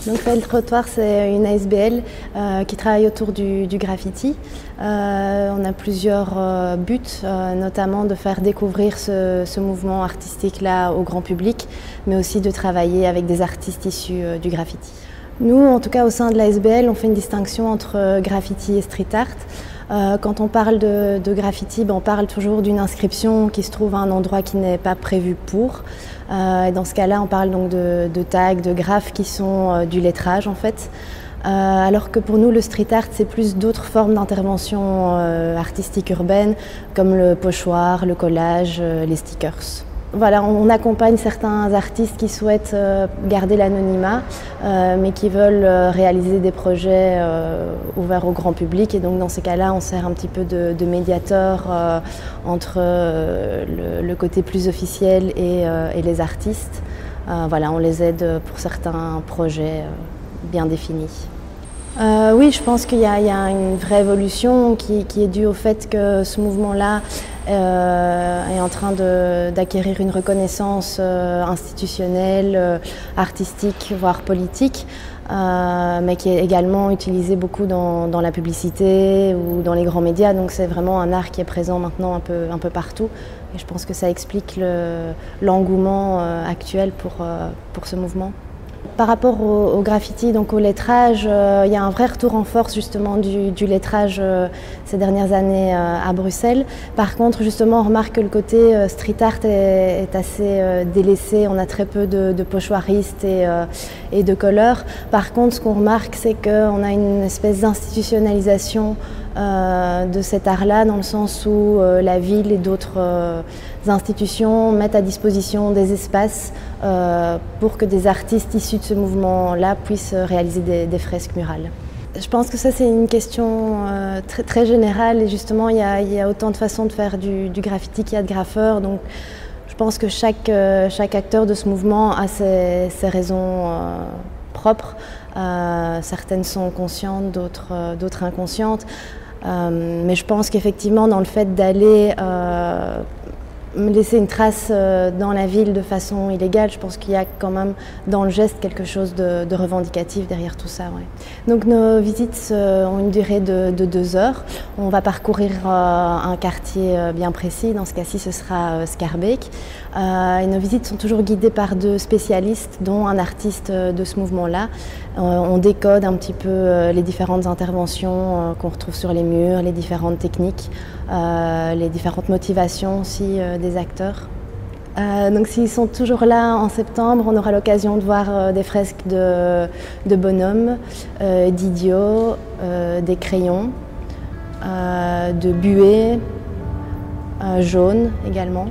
Donc Feld-Trottoir, c'est une ASBL qui travaille autour du graffiti. On a plusieurs buts, notamment de faire découvrir ce mouvement artistique-là au grand public, mais aussi de travailler avec des artistes issus du graffiti. Nous, en tout cas au sein de l'ASBL, on fait une distinction entre graffiti et street art. Quand on parle de graffiti, on parle toujours d'une inscription qui se trouve à un endroit qui n'est pas prévu pour. Et dans ce cas-là, on parle donc de tags, de graphes qui sont du lettrage en fait. Alors que pour nous, le street art, c'est plus d'autres formes d'intervention artistique urbaine, comme le pochoir, le collage, les stickers. Voilà, on accompagne certains artistes qui souhaitent garder l'anonymat, mais qui veulent réaliser des projets ouverts au grand public. Et donc dans ces cas-là, on sert un petit peu de médiateur entre le côté plus officiel et les artistes. Voilà, on les aide pour certains projets bien définis. Oui, je pense qu'il y a une vraie évolution qui est due au fait que ce mouvement-là est en train d'acquérir une reconnaissance institutionnelle, artistique, voire politique, mais qui est également utilisé beaucoup dans la publicité ou dans les grands médias. Donc c'est vraiment un art qui est présent maintenant un peu partout. Et je pense que ça explique l'engouement actuel pour ce mouvement. Par rapport au graffiti, donc au lettrage, il y a un vrai retour en force justement du lettrage ces dernières années à Bruxelles. Par contre, justement, on remarque que le côté street art est assez délaissé. On a très peu de pochoiristes et de colleurs. Par contre, ce qu'on remarque, c'est qu'on a une espèce d'institutionnalisation de cet art-là, dans le sens où la ville et d'autres institutions mettent à disposition des espaces pour que des artistes issus de ce mouvement-là puissent réaliser des fresques murales. Je pense que ça, c'est une question très générale et justement, il y a autant de façons de faire du graffiti qu'il y a de graffeurs. Donc, je pense que chaque acteur de ce mouvement a ses raisons propres. Certaines sont conscientes, d'autres inconscientes. Mais je pense qu'effectivement, dans le fait d'aller laisser une trace dans la ville de façon illégale, je pense qu'il y a quand même dans le geste quelque chose de revendicatif derrière tout ça. Ouais. Donc nos visites ont une durée de 2 heures. On va parcourir un quartier bien précis, dans ce cas-ci ce sera Schaerbeek. Et nos visites sont toujours guidées par 2 spécialistes, dont un artiste de ce mouvement-là. On décode un petit peu les différentes interventions qu'on retrouve sur les murs, les différentes techniques, les différentes motivations aussi des acteurs. Donc s'ils sont toujours là en septembre, on aura l'occasion de voir des fresques de bonhommes, d'idiots, des crayons, de buées, jaunes également.